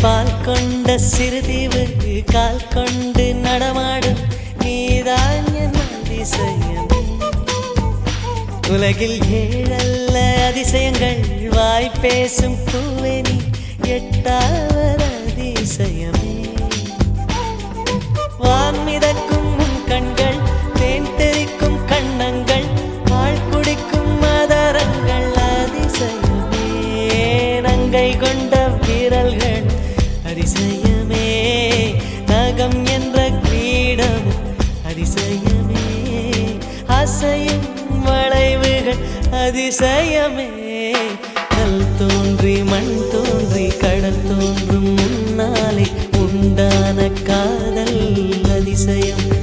பால் கொண்ட சிறுதீவு கால் கொண்டு நடமாடும் நீதான் என் அதிசயம். உலகில் ஏழல்ல அதிசயங்கள் வாய் பேசும் பூவே நீ எட்டாவது அதிசயமே. வான் மிதக்கும் உன் கண்கள் தேன் தெறிக்கும் கண்ணங்கள் பால் குடிக்கும் மதரங்கள் அதிசயமே. நங்கை கொண்ட வீரல்கள் அதிசயமே. நகம் என்ற கிரீடம் அதிசயமே. அசையும் வளைவுகள் அதிசயமே. கல் தோன்றி மண் தோன்றி கடல் தோன்றும் முன்னாலே உண்டான காதல் அதிசயம்.